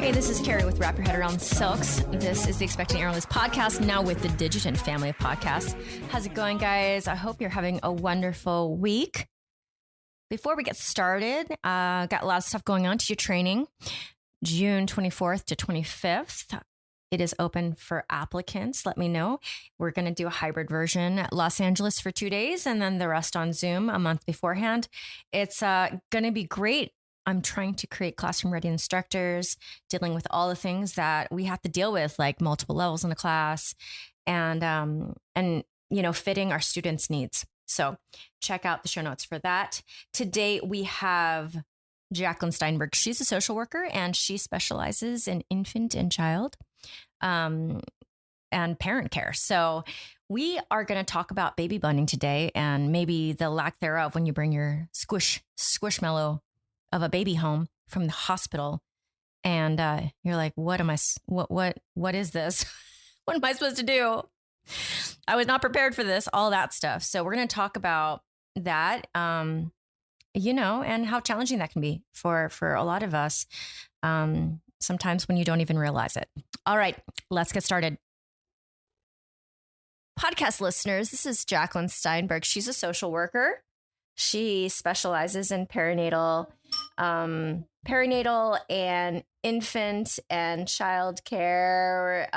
Hey, this is Carrie with Wrap Your Head Around Silks. This is the Expecting Airless podcast, now with the Digitant family of podcasts. How's it going, guys? I hope you're having a wonderful week. Before we get started, got a lot of stuff going on. Teacher training, June 24th to 25th. It is open for applicants. Let me know. We're going to do a hybrid version at Los Angeles for 2 days and then the rest on Zoom a month beforehand. It's going to be great. I'm trying to create classroom-ready instructors, dealing with all the things that we have to deal with, like multiple levels in the class and fitting our students' needs. So check out the show notes for that. Today, we have Jacqueline Steinberg. She's a social worker, and she specializes in infant and child and parent care. So we are going to talk about baby bonding today and maybe the lack thereof when you bring your squishmallow of a baby home from the hospital. And you're like, what is this? What am I supposed to do? I was not prepared for this, all that stuff. So we're going to talk about that, and how challenging that can be for a lot of us. Sometimes when you don't even realize it. All right, let's get started. Podcast listeners, this is Jacqueline Steinberg. She's a social worker. She specializes in perinatal and infant and child care,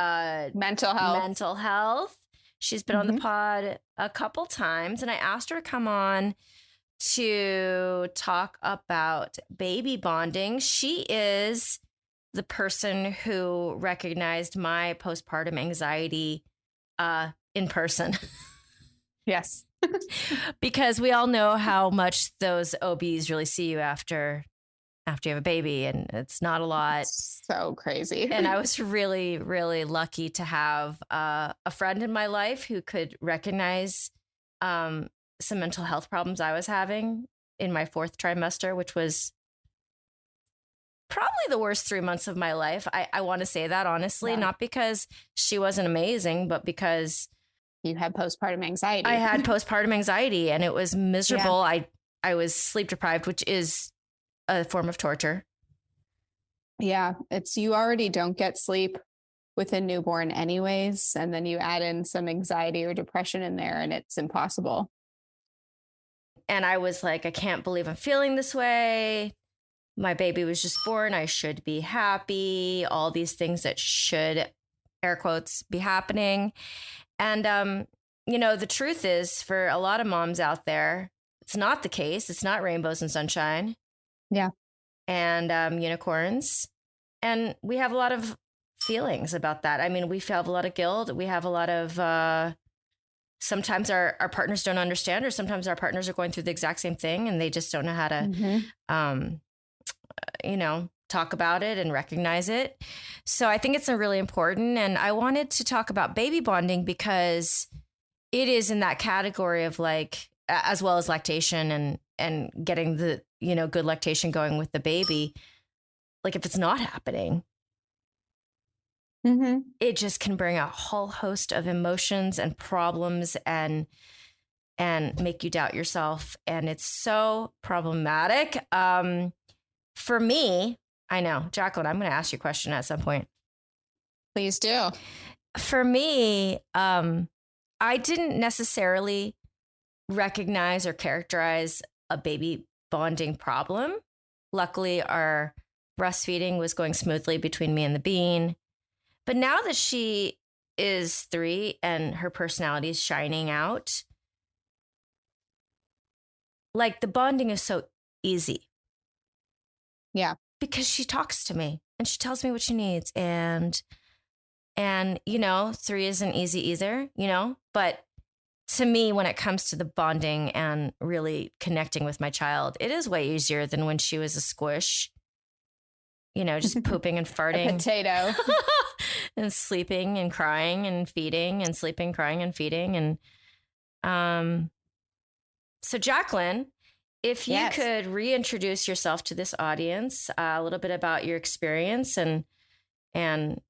mental health. She's been on the pod a couple times, and I asked her to come on to talk about baby bonding. She is the person who recognized my postpartum anxiety in person. Yes. Because we all know how much those OBs really see you after you have a baby, and it's not a lot. It's so crazy. And I was really, really lucky to have a friend in my life who could recognize some mental health problems I was having in my fourth trimester, which was probably the worst 3 months of my life. I want to say that honestly, not because she wasn't amazing, but because you had postpartum anxiety. I had postpartum anxiety, and it was miserable. Yeah. I was sleep deprived, which is a form of torture. Yeah. You already don't get sleep with a newborn anyways. And then you add in some anxiety or depression in there, and it's impossible. And I was like, I can't believe I'm feeling this way. My baby was just born. I should be happy. All these things that should, air quotes, be happening. And, the truth is, for a lot of moms out there, it's not the case. It's not rainbows and sunshine. Yeah. And unicorns. And we have a lot of feelings about that. I mean, we have a lot of guilt. We have a lot of, sometimes our partners don't understand, or sometimes our partners are going through the exact same thing and they just don't know how to, talk about it and recognize it. So I think it's really important. And I wanted to talk about baby bonding because it is in that category of like, as well as lactation and getting the, good lactation going with the baby. Like if it's not happening, it just can bring a whole host of emotions and problems and make you doubt yourself. And it's so problematic. For me, I know, Jacqueline, I'm going to ask you a question at some point. Please do. For me, I didn't necessarily recognize or characterize a baby bonding problem. Luckily, our breastfeeding was going smoothly between me and the bean. But now that she is 3 and her personality is shining out, like the bonding is so easy. Yeah. Because she talks to me and she tells me what she needs. And 3 isn't easy either, but to me, when it comes to the bonding and really connecting with my child, it is way easier than when she was a squish, just pooping and farting. A potato. And sleeping and crying and feeding and sleeping, crying and feeding. And so Jacqueline, if you could reintroduce yourself to this audience, a little bit about your experience and a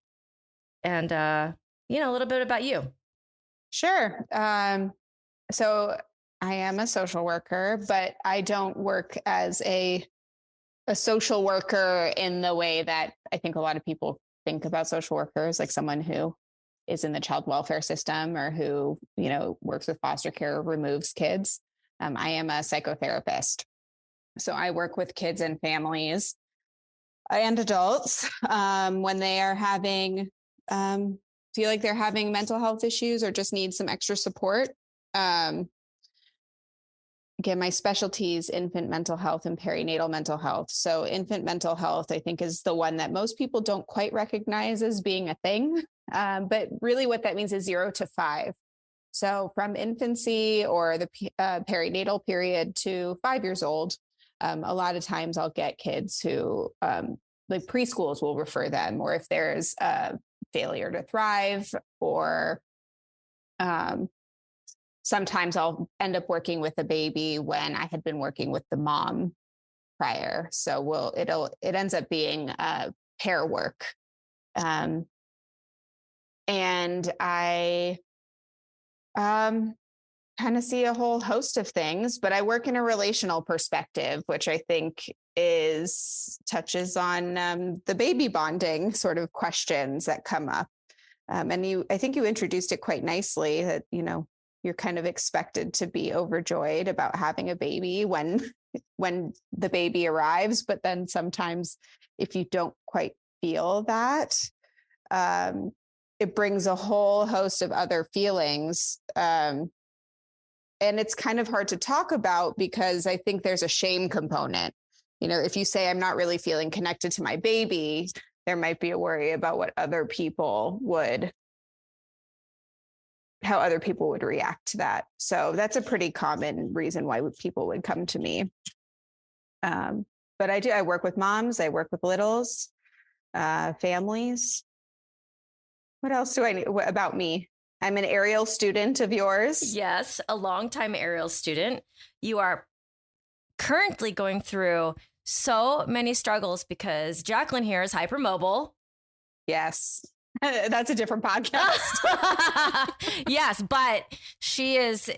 little bit about you. Sure. So I am a social worker, but I don't work as a a social worker in the way that I think a lot of people think about social workers, like someone who is in the child welfare system or who, works with foster care, removes kids. I am a psychotherapist. So I work with kids and families and adults when they are feel like they're having mental health issues or just need some extra support. Again, my specialty is infant mental health and perinatal mental health. So infant mental health, I think, is the one that most people don't quite recognize as being a thing. But really what that means is 0 to 5. So from infancy or the perinatal period to 5 years old, a lot of times I'll get kids who, like preschools will refer them, or if there's a failure to thrive, or sometimes I'll end up working with a baby when I had been working with the mom prior. So it ends up being pair work. And I kind of see a whole host of things, but I work in a relational perspective, which I think touches on the baby bonding sort of questions that come up. And I think you introduced it quite nicely that, you're kind of expected to be overjoyed about having a baby when the baby arrives. But then sometimes if you don't quite feel that, it brings a whole host of other feelings. And it's kind of hard to talk about because I think there's a shame component. If you say, I'm not really feeling connected to my baby, there might be a worry about how other people would react to that. So that's a pretty common reason why people would come to me. But I work with moms, I work with littles, families. What else do I need about me? I'm an aerial student of yours. Yes, a longtime aerial student. You are currently going through so many struggles because Jacqueline here is hypermobile. Yes. That's a different podcast. Yes, but she is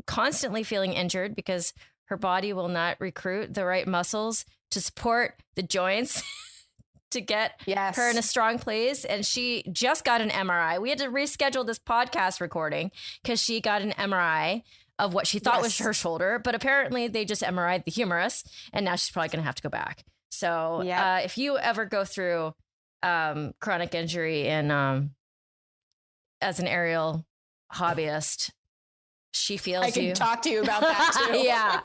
constantly feeling injured because her body will not recruit the right muscles to support the joints to get her in a strong place. And she just got an MRI. We had to reschedule this podcast recording because she got an MRI of what she thought was her shoulder, but apparently they just MRI'd the humerus, and now she's probably going to have to go back. So if you ever go through chronic injury and as an aerial hobbyist, she feels I can talk to you about that too. Yeah.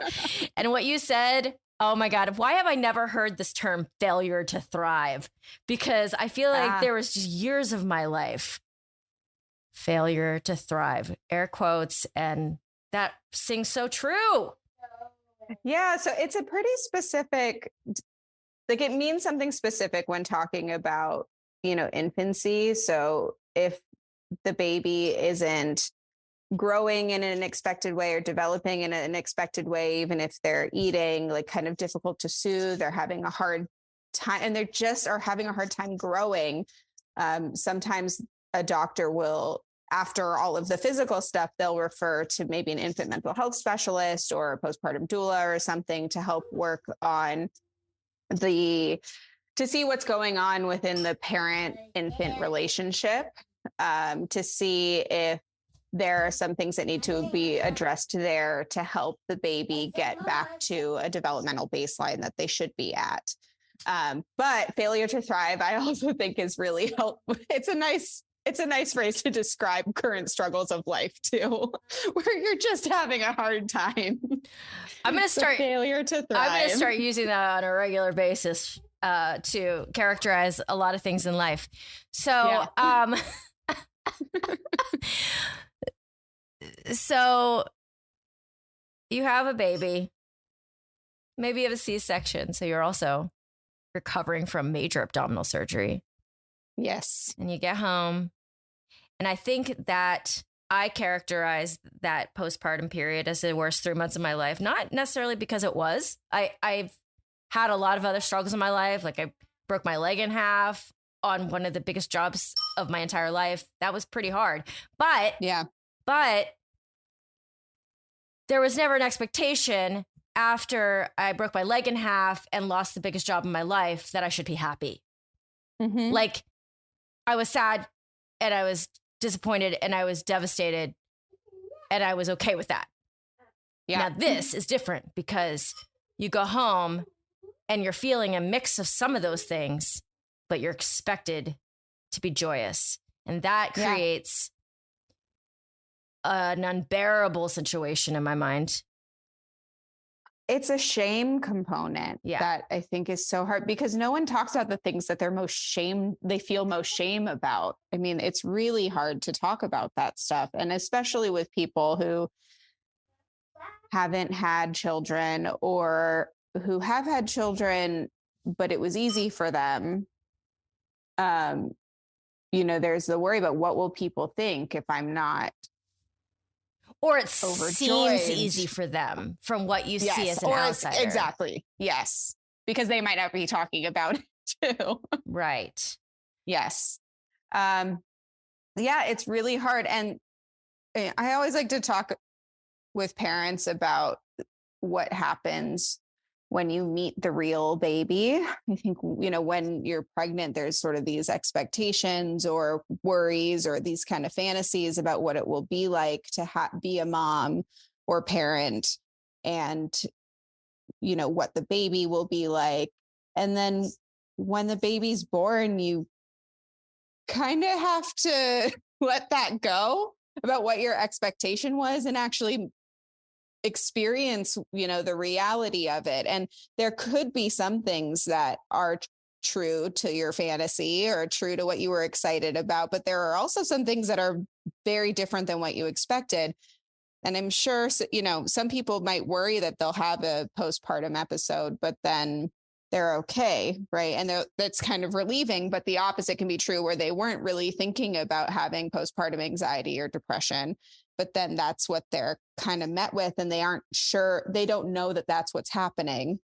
And what you said, oh my God, why have I never heard this term failure to thrive? Because I feel like there was just years of my life, failure to thrive, air quotes, and that sings so true. Yeah. So it's a pretty specific, like it means something specific when talking about, infancy. So if the baby isn't growing in an expected way or developing in an expected way, even if they're eating, like kind of difficult to soothe, they're having a hard time and they're just are having a hard time growing. Sometimes a doctor will, after all of the physical stuff, they'll refer to maybe an infant mental health specialist or a postpartum doula or something to help work on to see what's going on within the parent-infant relationship, to see if there are some things that need to be addressed there to help the baby get back to a developmental baseline that they should be at. But failure to thrive, I also think is really helpful. It's a nice phrase to describe current struggles of life too, where you're just having a hard time. I'm going to start failure to thrive. I'm going to start using that on a regular basis to characterize a lot of things in life. So, so you have a baby, maybe you have a C-section. So you're also recovering from major abdominal surgery. Yes. And you get home. And I think that I characterize that postpartum period as the worst 3 months of my life, not necessarily because it was. I've had a lot of other struggles in my life. Like I broke my leg in half on one of the biggest jobs of my entire life. That was pretty hard. But there was never an expectation after I broke my leg in half and lost the biggest job in my life that I should be happy. Mm-hmm. Like I was sad and I was disappointed and I was devastated and I was okay with that. Yeah. Now this is different because you go home and you're feeling a mix of some of those things, but you're expected to be joyous. And that creates an unbearable situation in my mind. It's a shame component that I think is so hard because no one talks about the things that they feel most shame about. I mean, it's really hard to talk about that stuff. And especially with people who haven't had children or who have had children, but it was easy for them. There's the worry about what will people think if I'm not. Or it seems easy for them from what you see as an outsider. Exactly. Yes. Because they might not be talking about it too. Right. Yes. It's really hard. And I always like to talk with parents about what happens when you meet the real baby. I think, when you're pregnant, there's sort of these expectations or worries or these kind of fantasies about what it will be like to be a mom or parent and, what the baby will be like. And then when the baby's born, you kind of have to let that go about what your expectation was and actually experience, the reality of it. And there could be some things that are true to your fantasy or true to what you were excited about, but there are also some things that are very different than what you expected. And I'm sure, some people might worry that they'll have a postpartum episode, but then they're okay, right? And that's kind of relieving, but the opposite can be true where they weren't really thinking about having postpartum anxiety or depression, but then that's what they're kind of met with and they aren't sure, they don't know that that's what's happening.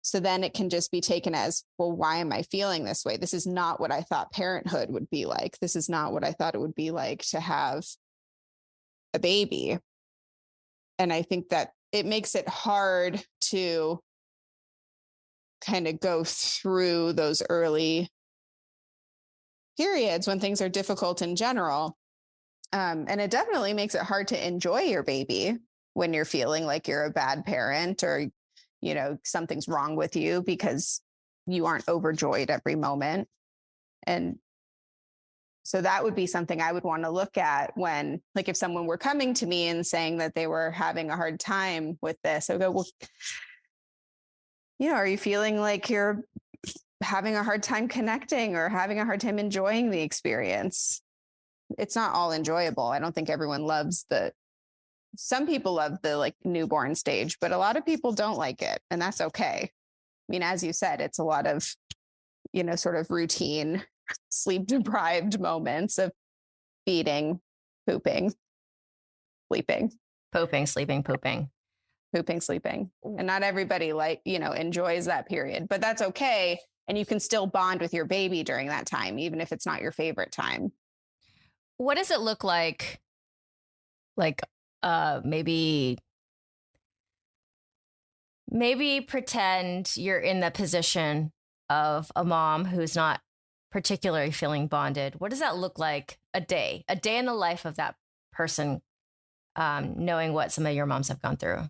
So then it can just be taken as, well, why am I feeling this way? This is not what I thought parenthood would be like. This is not what I thought it would be like to have a baby. And I think that it makes it hard to kind of go through those early periods when things are difficult in general. And it definitely makes it hard to enjoy your baby when you're feeling like you're a bad parent or, something's wrong with you because you aren't overjoyed every moment. And so that would be something I would want to look at when, like, if someone were coming to me and saying that they were having a hard time with this, I would go, well, are you feeling like you're having a hard time connecting or having a hard time enjoying the experience? It's not all enjoyable. I don't think everyone some people love the newborn stage, but a lot of people don't like it. And that's okay. I mean, as you said, it's a lot of, sort of routine, sleep deprived moments of feeding, pooping, sleeping. Pooping, sleeping, pooping. Pooping, sleeping. And not everybody enjoys that period, but that's okay. And you can still bond with your baby during that time, even if it's not your favorite time. What does it look like? Maybe pretend you're in the position of a mom who's not particularly feeling bonded. What does that look like a day in the life of that person, knowing what some of your moms have gone through?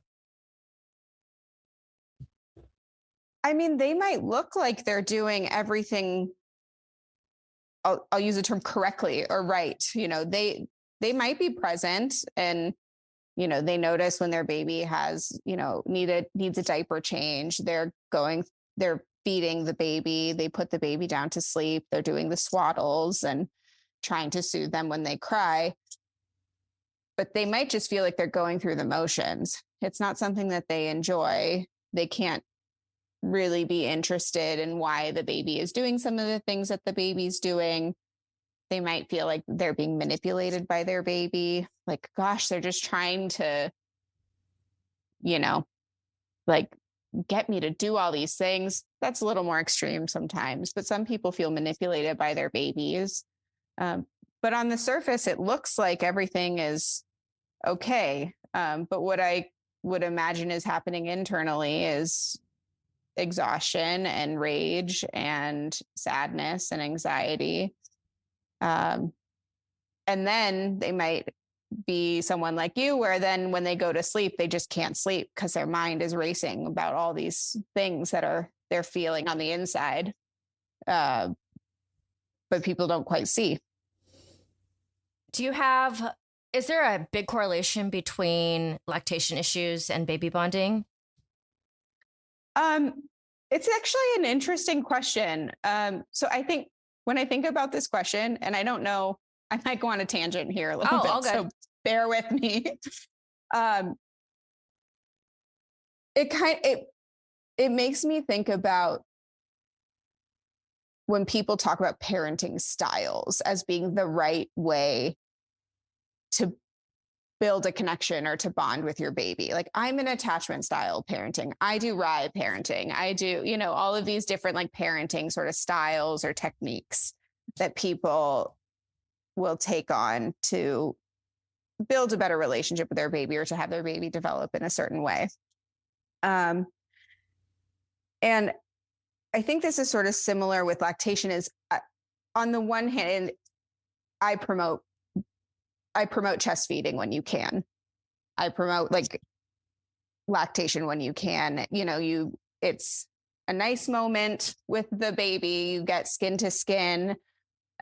I mean, they might look like they're doing everything. I'll use the term correctly or right. They might be present and, they notice when their baby has, needs a diaper change. They're feeding the baby. They put the baby down to sleep. They're doing the swaddles and trying to soothe them when they cry. But they might just feel like they're going through the motions. It's not something that they enjoy. They can't really be interested in why the baby is doing some of the things that the baby's doing. They might feel like they're being manipulated by their baby. Like, gosh, they're just trying to, get me to do all these things. That's a little more extreme sometimes, but some people feel manipulated by their babies. But on the surface, it looks like everything is okay. But what I would imagine is happening internally is exhaustion and rage and sadness and anxiety. And then they might be someone like you, where then when they go to sleep, they just can't sleep because their mind is racing about all these things that they're feeling on the inside. But people don't quite see. Is there a big correlation between lactation issues and baby bonding? It's actually an interesting question. So I think when I think about this question, and I don't know, I might go on a tangent here a little bit, all good. So bear with me. It makes me think about when people talk about parenting styles as being the right way to build a connection or to bond with your baby. Like, I'm an attachment style parenting. I do RIE parenting. I do, all of these different like parenting sort of styles or techniques that people will take on to build a better relationship with their baby or to have their baby develop in a certain way. And I think this is sort of similar with lactation. Is on the one hand, I promote chest feeding when you can. I promote like lactation when you can. It's a nice moment with the baby. You get skin to skin.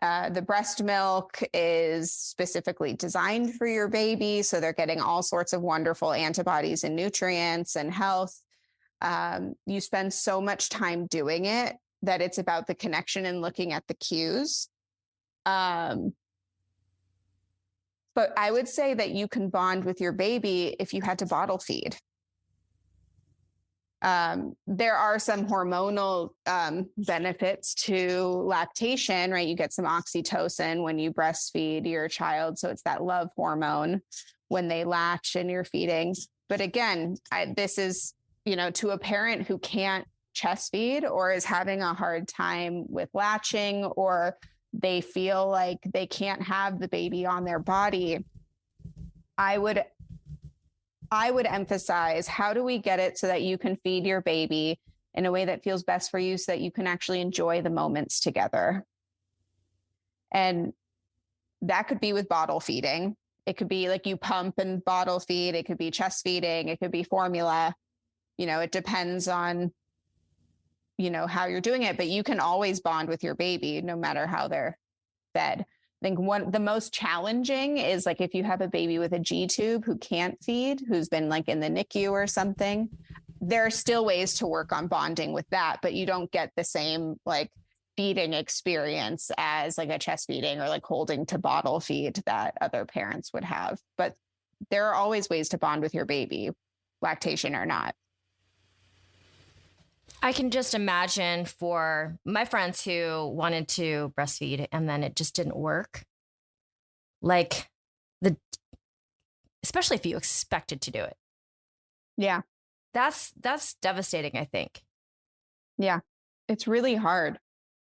The breast milk is specifically designed for your baby, so they're getting all sorts of wonderful antibodies and nutrients and health. You spend so much time doing it that it's about the connection and looking at the cues. But I would say that you can bond with your baby if you had to bottle feed. There are some hormonal benefits to lactation, right? You get some oxytocin when you breastfeed your child. So it's that love hormone when they latch and you're feeding. But again, this is, to a parent who can't chest feed or is having a hard time with latching, or they feel like they can't have the baby on their body. I would emphasize, how do we get it so that you can feed your baby in a way that feels best for you so that you can actually enjoy the moments together? And that could be with bottle feeding. It could be like you pump and bottle feed. It could be chest feeding. It could be formula. It depends on, how you're doing it, but you can always bond with your baby no matter how they're fed. I think the most challenging is like if you have a baby with a G tube who can't feed, who's been like in the NICU or something, there are still ways to work on bonding with that, but you don't get the same like feeding experience as like a chest feeding or like holding to bottle feed that other parents would have. But there are always ways to bond with your baby, lactation or not. I can just imagine for my friends who wanted to breastfeed and then it just didn't work. Like especially if you expected to do it. Yeah. That's devastating, I think. Yeah. It's really hard.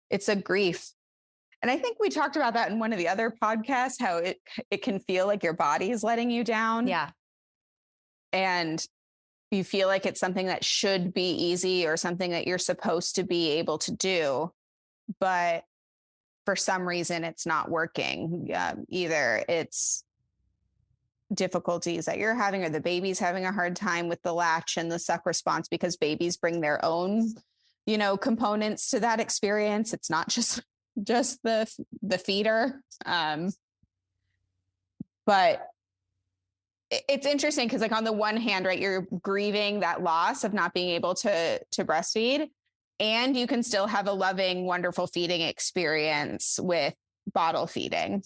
It's a grief. And I think we talked about that in one of the other podcasts, how it can feel like your body is letting you down. Yeah. And you feel like it's something that should be easy or something that you're supposed to be able to do, but for some reason it's not working. Either it's difficulties that you're having or the baby's having a hard time with the latch and the suck response, because babies bring their own, components to that experience. It's not just the feeder. But it's interesting because like on the one hand, right, you're grieving that loss of not being able to breastfeed, and you can still have a loving, wonderful feeding experience with bottle feeding.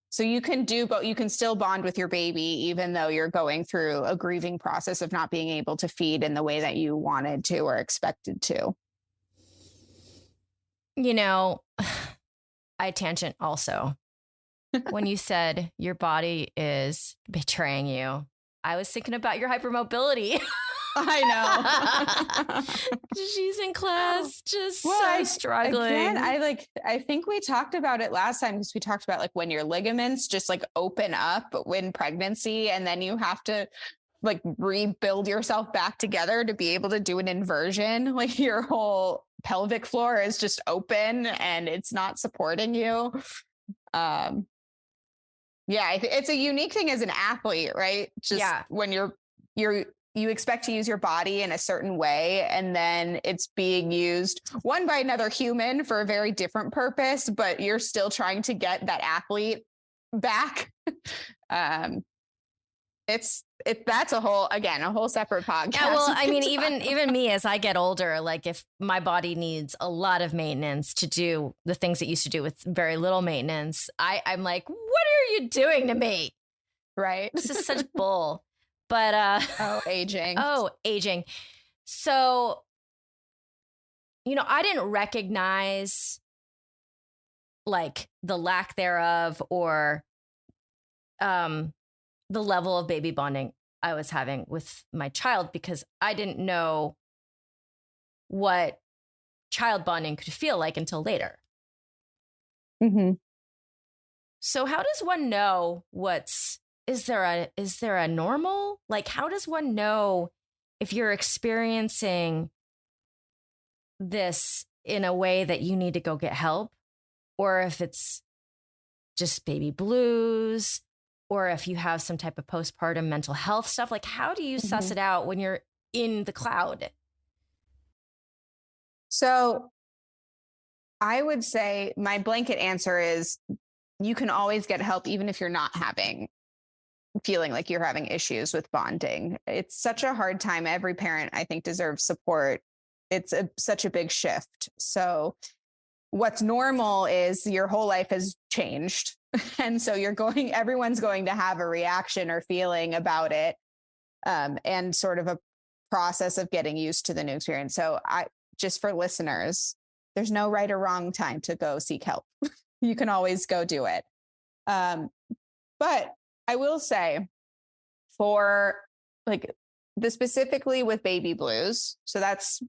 So you can do both. You can still bond with your baby, even though you're going through a grieving process of not being able to feed in the way that you wanted to or expected to. I tangent also. When you said your body is betraying you, I was thinking about your hypermobility. I know. She's in class, just struggling. Again, I think we talked about it last time because we talked about like when your ligaments just like open up in pregnancy and then you have to like rebuild yourself back together to be able to do an inversion. Like your whole pelvic floor is just open and it's not supporting you. Yeah, it's a unique thing as an athlete, right? Just when you expect to use your body in a certain way, and then it's being used one by another human for a very different purpose, but you're still trying to get that athlete back. That's a whole separate podcast. Yeah, well, I mean, even me as I get older, like if my body needs a lot of maintenance to do the things it used to do with very little maintenance, I'm like, what are you doing to me? Right. This is such bull. But aging. Oh, aging. So, I didn't recognize like the lack thereof or the level of baby bonding I was having with my child because I didn't know what child bonding could feel like until later. Mm-hmm. So how does one know is there a normal? Like, how does one know if you're experiencing this in a way that you need to go get help, or if it's just baby blues, or if you have some type of postpartum mental health stuff? Like, how do you suss it out when you're in the cloud? So I would say my blanket answer is you can always get help, even if you're not feeling like you're having issues with bonding. It's such a hard time. Every parent, I think, deserves support. It's such a big shift. So what's normal is your whole life has changed. And so everyone's going to have a reaction or feeling about it, and sort of a process of getting used to the new experience. So just for listeners, there's no right or wrong time to go seek help. You can always go do it. But I will say for like specifically with baby blues, so that's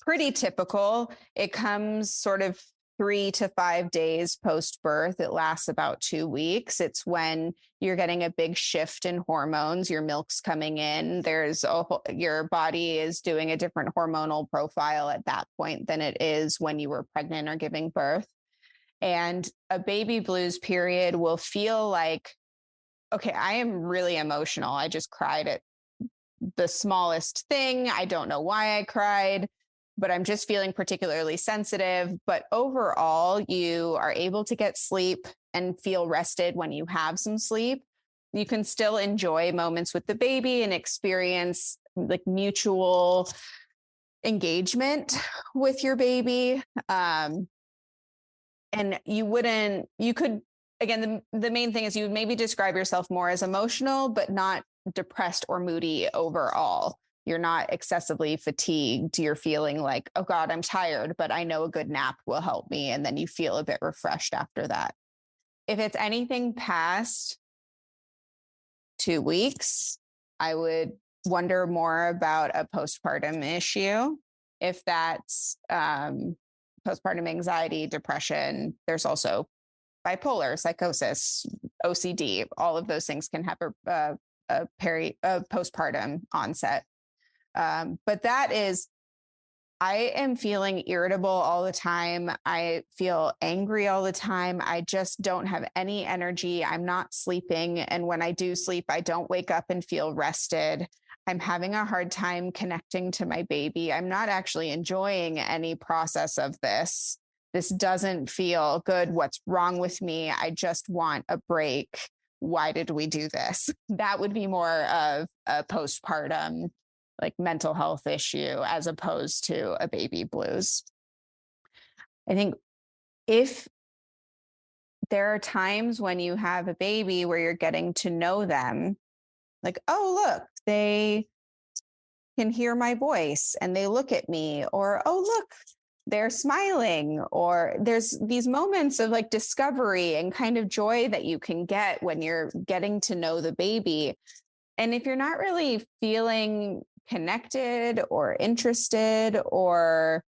pretty typical. It comes sort of 3 to 5 days post-birth. It lasts about 2 weeks. It's when you're getting a big shift in hormones. Your milk's coming in. Your body is doing a different hormonal profile at that point than it is when you were pregnant or giving birth. And a baby blues period will feel like, okay, I am really emotional. I just cried at the smallest thing. I don't know why I cried, but I'm just feeling particularly sensitive. But overall, you are able to get sleep and feel rested when you have some sleep. You can still enjoy moments with the baby and experience like mutual engagement with your baby. And again, the main thing is you would maybe describe yourself more as emotional, but not depressed or moody overall. You're not excessively fatigued. You're feeling like, oh God, I'm tired, but I know a good nap will help me. And then you feel a bit refreshed after that. If it's anything past 2 weeks, I would wonder more about a postpartum issue. If that's postpartum anxiety, depression, there's also bipolar, psychosis, OCD. All of those things can have a postpartum onset. But I am feeling irritable all the time. I feel angry all the time. I just don't have any energy. I'm not sleeping. And when I do sleep, I don't wake up and feel rested. I'm having a hard time connecting to my baby. I'm not actually enjoying any process of this. This doesn't feel good. What's wrong with me? I just want a break. Why did we do this? That would be more of a postpartum like mental health issue as opposed to a baby blues. I think if there are times when you have a baby where you're getting to know them, like, oh, look, they can hear my voice and they look at me, or, oh, look, they're smiling, or there's these moments of like discovery and kind of joy that you can get when you're getting to know the baby. And if you're not really feeling connected or interested or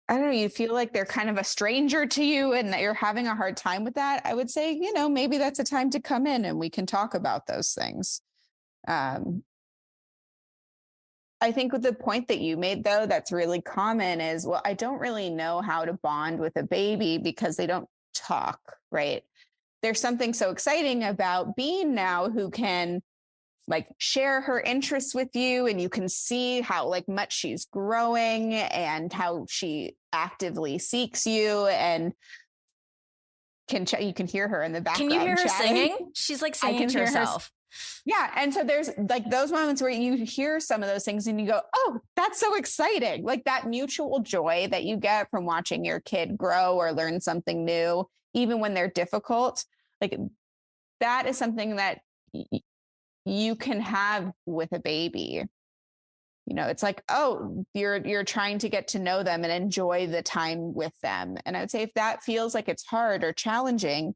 I don't know, you feel like they're kind of a stranger to you and that you're having a hard time with that, I would say, maybe that's a time to come in and we can talk about those things. I think with the point that you made, though, that's really common is, well, I don't really know how to bond with a baby because they don't talk, right? There's something so exciting about being now who can like share her interests with you, and you can see how like much she's growing and how she actively seeks you, and you can hear her in the background. Can you hear her chatting. singing? She's like singing to herself. Yeah. And so there's like those moments where you hear some of those things and you go, oh, that's so exciting. Like that mutual joy that you get from watching your kid grow or learn something new, even when they're difficult. Like that is something that you can have with a baby. It's like, oh, you're trying to get to know them and enjoy the time with them. And I would say if that feels like it's hard or challenging,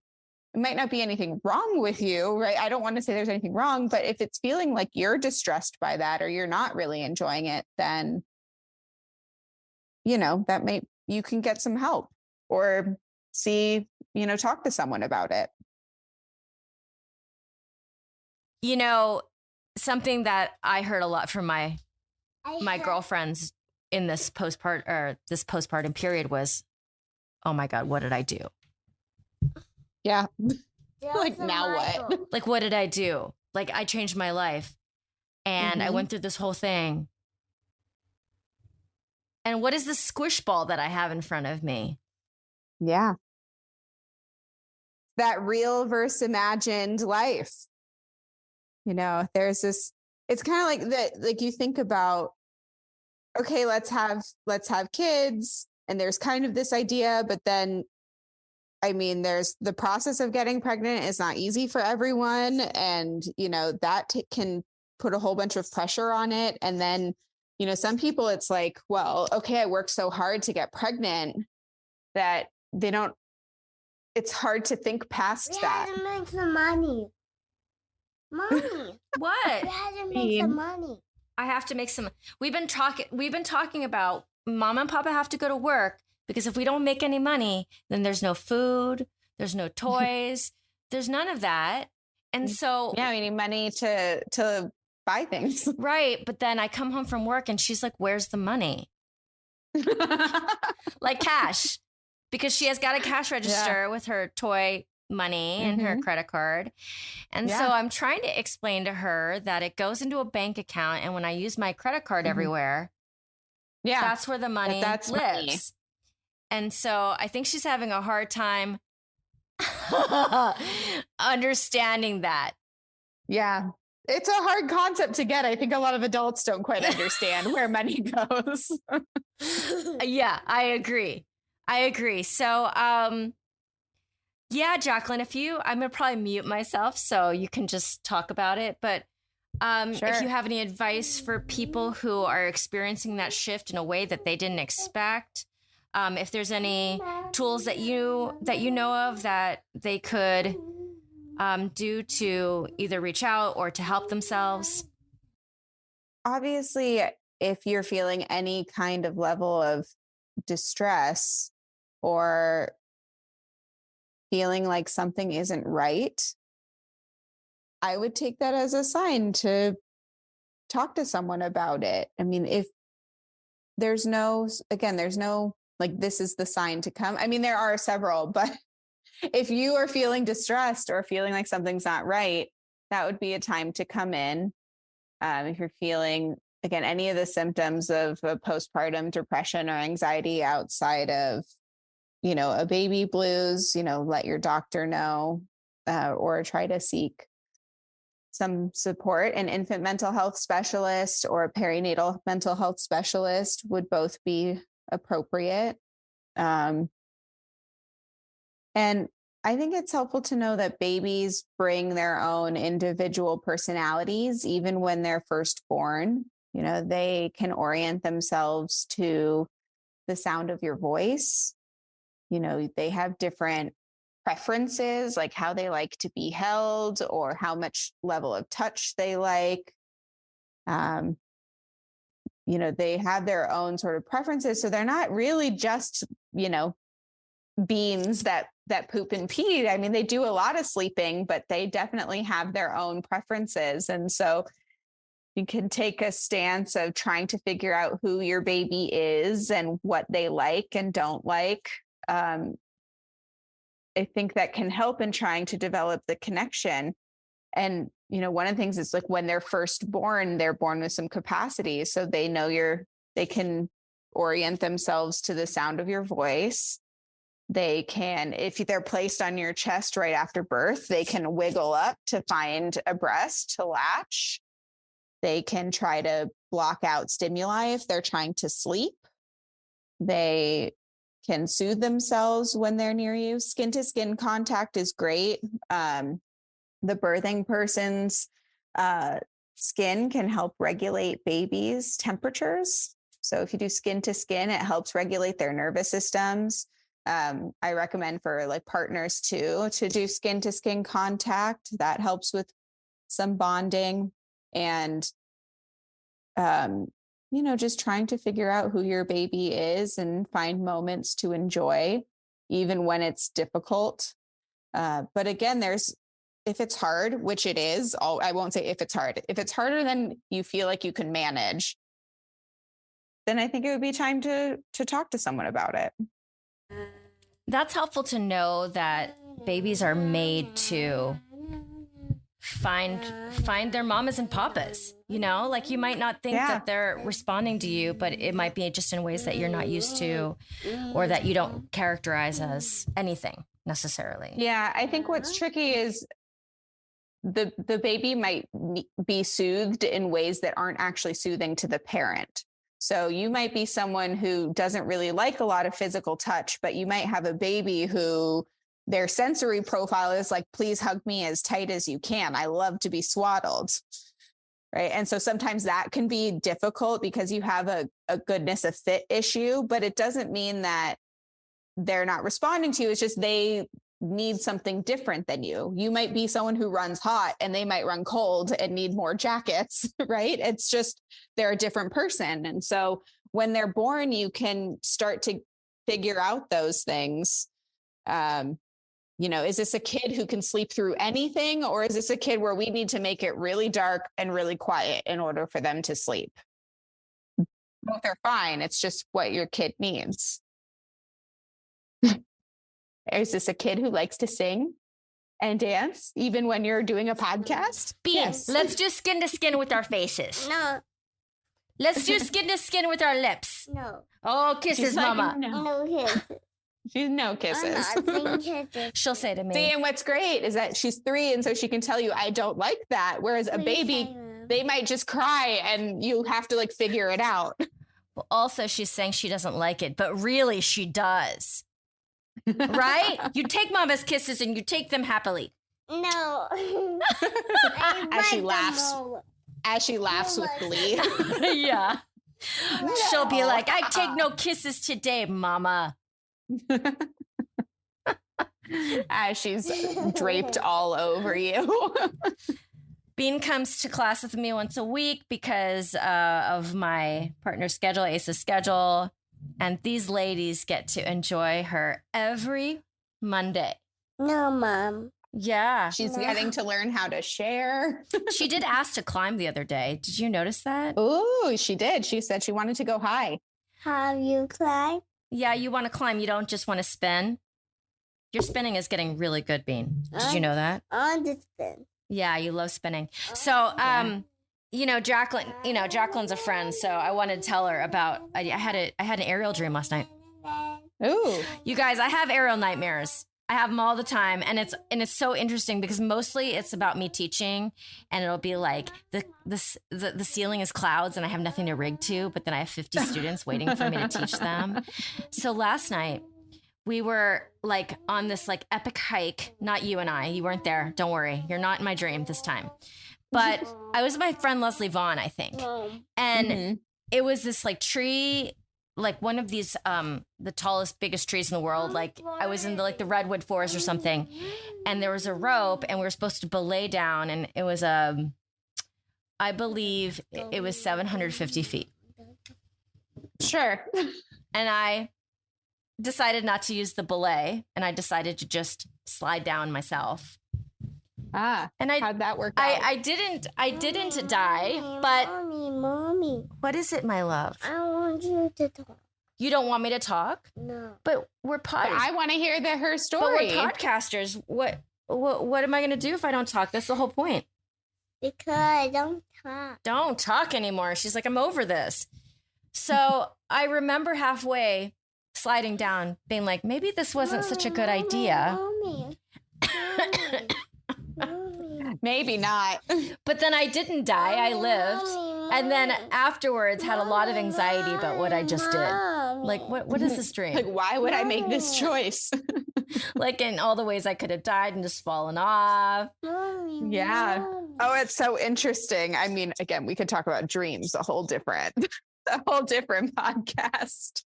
it might not be anything wrong with you, right? I don't want to say there's anything wrong, but if it's feeling like you're distressed by that or you're not really enjoying it, then, you can get some help or talk to someone about it. Something that I heard a lot from my girlfriends in this postpartum period was, oh my God, what did I do? Yeah. Like now what? Like, what did I do? Like I changed my life and I went through this whole thing. And what is the squish ball that I have in front of me? Yeah. That real versus imagined life. There's this, it's kind of like that, like you think about, okay, let's have kids. And there's kind of this idea, but then, there's the process of getting pregnant is not easy for everyone. And, that can put a whole bunch of pressure on it. And then, some people it's like, well, okay, I worked so hard to get pregnant that it's hard to think past that. We had to make some money. Mommy. What? We had to make some money. I have to make some. We've been talking about Mama and Papa have to go to work because if we don't make any money, then there's no food, there's no toys, there's none of that. And so yeah, we need money to buy things. Right. But then I come home from work and she's like, where's the money? Like cash, because she has got a cash register with her toy money and her credit card. And so I'm trying to explain to her that it goes into a bank account. And when I use my credit card everywhere, that's where the money lives. Money. And so I think she's having a hard time understanding that. Yeah. It's a hard concept to get. I think a lot of adults don't quite understand where money goes. Yeah, I agree. So, yeah, Jacqueline, I'm going to probably mute myself so you can just talk about it. But if you have any advice for people who are experiencing that shift in a way that they didn't expect, if there's any tools that you know of that they could do to either reach out or to help themselves. Obviously, if you're feeling any kind of level of distress or feeling like something isn't right, I would take that as a sign to talk to someone about it. If there's no, like, this is the sign to come. There are several, but if you are feeling distressed or feeling like something's not right, that would be a time to come in. If you're feeling, again, any of the symptoms of a postpartum depression or anxiety outside of, a baby blues, let your doctor know, or try to seek some support. An infant mental health specialist or a perinatal mental health specialist would both be appropriate. And I think it's helpful to know that babies bring their own individual personalities, even when they're first born. They can orient themselves to the sound of your voice. They have different preferences, like how they like to be held or how much level of touch they like. they have their own sort of preferences. So they're not really just, beings that poop and pee. I mean, they do a lot of sleeping, but they definitely have their own preferences. And so you can take a stance of trying to figure out who your baby is and what they like and don't like. I think that can help in trying to develop the connection. And, one of the things is like when they're first born, they're born with some capacity. So they know they can orient themselves to the sound of your voice. They can, if they're placed on your chest right after birth, they can wiggle up to find a breast to latch. They can try to block out stimuli if they're trying to sleep. They can soothe themselves when they're near you. Skin to skin contact is great. The birthing person's skin can help regulate babies' temperatures. So if you do skin to skin, it helps regulate their nervous systems. I recommend for like partners too, to do skin to skin contact. That helps with some bonding and, just trying to figure out who your baby is and find moments to enjoy, even when it's difficult. But again, if it's hard, which it is, I won't say if it's hard. If it's harder than you feel like you can manage, then I think it would be time to talk to someone about it. That's helpful to know that babies are made to find their mamas and papas, like you might not think that they're responding to you, but it might be just in ways that you're not used to or that you don't characterize as anything necessarily. Yeah. I think what's tricky is the baby might be soothed in ways that aren't actually soothing to the parent. So you might be someone who doesn't really like a lot of physical touch, but you might have a baby who their sensory profile is like, please hug me as tight as you can. I love to be swaddled. Right. And so sometimes that can be difficult because you have a goodness of fit issue, but it doesn't mean that they're not responding to you. It's just they need something different than you. You might be someone who runs hot and they might run cold and need more jackets, right? It's just they're a different person. And so when they're born, you can start to figure out those things. Is this a kid who can sleep through anything, or is this a kid where we need to make it really dark and really quiet in order for them to sleep? Both are fine. It's just what your kid needs. Is this a kid who likes to sing and dance even when you're doing a podcast? Yes. Let's do skin to skin with our faces. No. Let's do skin to skin with our lips. No. Oh, kisses, mama. No kisses. She's no kisses. I'm not saying kisses. She'll say to me. See, and what's great is that she's 3, and so she can tell you, I don't like that. Whereas a baby, they might just cry and you have to like figure it out. Well, also she's saying she doesn't like it, but really she does. Right? You take mama's kisses and you take them happily. No. As she laughs with glee. Yeah. No. She'll be like, I take no kisses today, mama. As she's draped all over you. Bean comes to class with me once a week because of my partner's schedule, Ace's schedule. And these ladies get to enjoy her every Monday. No, Mom. Yeah. She's getting to learn how to share. She did ask to climb the other day. Did you notice that? Oh, she did. She said she wanted to go high. Have you climbed? Yeah, you want to climb. You don't just want to spin. Your spinning is getting really good, Bean. Did you know that? On the spin. Yeah, you love spinning. So, Jacqueline's a friend, so I wanted to tell her about. I had an aerial dream last night. Ooh, you guys, I have aerial nightmares. I have them all the time, and it's so interesting because mostly it's about me teaching, and it'll be like the ceiling is clouds, and I have nothing to rig to, but then I have 50 students waiting for me to teach them. So last night we were like on this like epic hike. Not you and I. You weren't there. Don't worry. You're not in my dream this time. But I was with my friend Leslie Vaughn, I think. And it was this like tree, like one of these, the tallest, biggest trees in the world. Like I was in the redwood forest or something. And there was a rope and we were supposed to belay down. And it was, I believe it was 750 feet. Sure. And I decided not to use the belay, and I decided to just slide down myself. And how'd that work out? I didn't die, but Mommy. what is it, my love? I want you to talk. You don't want me to talk? No. But we're But I want to hear her story. But we're podcasters. What am I going to do if I don't talk? That's the whole point. Because I don't talk. Don't talk anymore. She's like, I'm over this. So I remember halfway sliding down, being like, maybe this wasn't such a good idea. Mommy. Maybe not. But then I didn't die. I lived. And then afterwards had a lot of anxiety about what I just did. Like, what is this dream? Like, why would I make this choice? Like in all the ways I could have died and just fallen off. Yeah. Oh, it's so interesting. I mean, again, we could talk about dreams, a whole different podcast.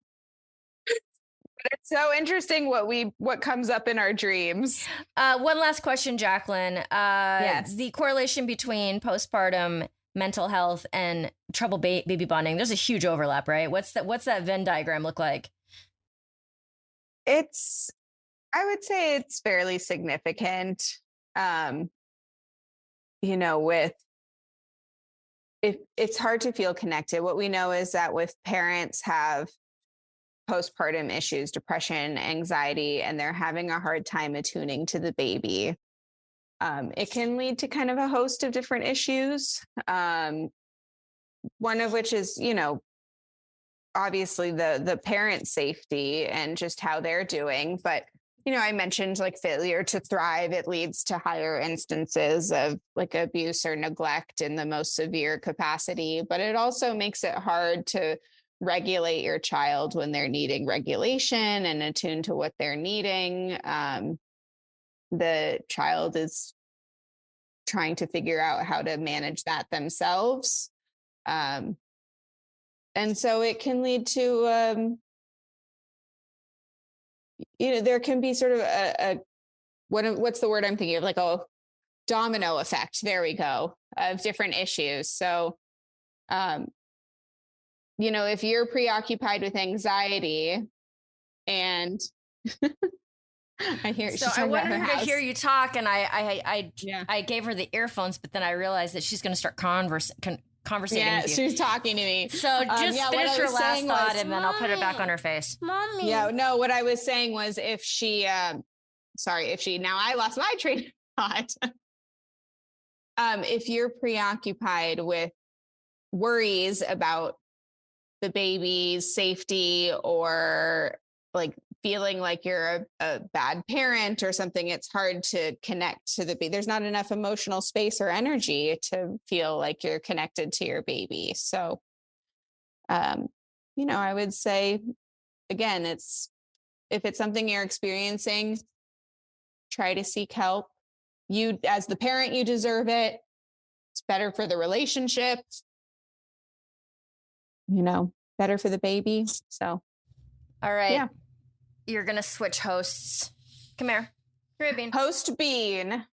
But it's so interesting what comes up in our dreams. One last question, Jacqueline. Yes. The correlation between postpartum mental health and trouble baby bonding. There's a huge overlap, right? What's that Venn diagram look like? I would say it's fairly significant. With if it's hard to feel connected. What we know is that with parents have postpartum issues, depression, anxiety, and they're having a hard time attuning to the baby, it can lead to kind of a host of different issues. One of which is, obviously the parent safety and just how they're doing. But, I mentioned like failure to thrive. It leads to higher instances of like abuse or neglect in the most severe capacity. But it also makes it hard to regulate your child when they're needing regulation and attune to what they're needing. The child is trying to figure out how to manage that themselves. And so it can lead to, there can be sort of what's the word I'm thinking of? Like a domino effect. There we go, of different issues. So, if you're preoccupied with anxiety and I hear, so I wanted her to hear you talk, and I gave her the earphones, but then I realized that she's going to start conversating. Yeah, with you. she's talking to me. So just finish your last thought, and then I'll put it back on her face. Mommy. Yeah, no, what I was saying was if she, now I lost my train of thought. If you're preoccupied with worries about the baby's safety or like feeling like you're a bad parent or something, it's hard to connect to the baby. There's not enough emotional space or energy to feel like you're connected to your baby. So, I would say, again, if it's something you're experiencing, try to seek help. You, as the parent, you deserve it. It's better for the relationship, better for the baby. So, all right. Yeah. You're going to switch hosts. Come here. Come here, Bean. Host Bean.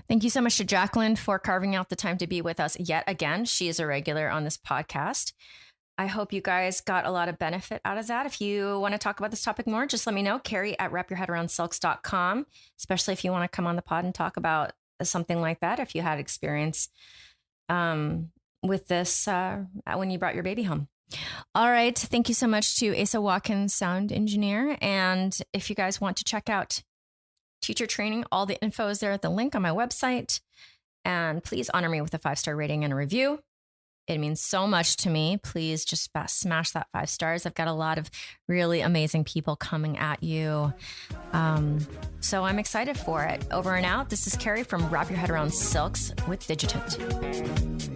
Thank you so much to Jacqueline for carving out the time to be with us yet again. She is a regular on this podcast. I hope you guys got a lot of benefit out of that. If you want to talk about this topic more, just let me know. Carrie@wrapyourheadaroundsilks.com, especially if you want to come on the pod and talk about something like that. If you had experience with this when you brought your baby home. All right. Thank you so much to Asa Watkins, sound engineer. And if you guys want to check out teacher training, all the info is there at the link on my website. And please honor me with a 5-star rating and a review. It means so much to me. Please just smash that 5 stars. I've got a lot of really amazing people coming at you. So I'm excited for it. Over and out. This is Carrie from Wrap Your Head Around Silks with Digitant.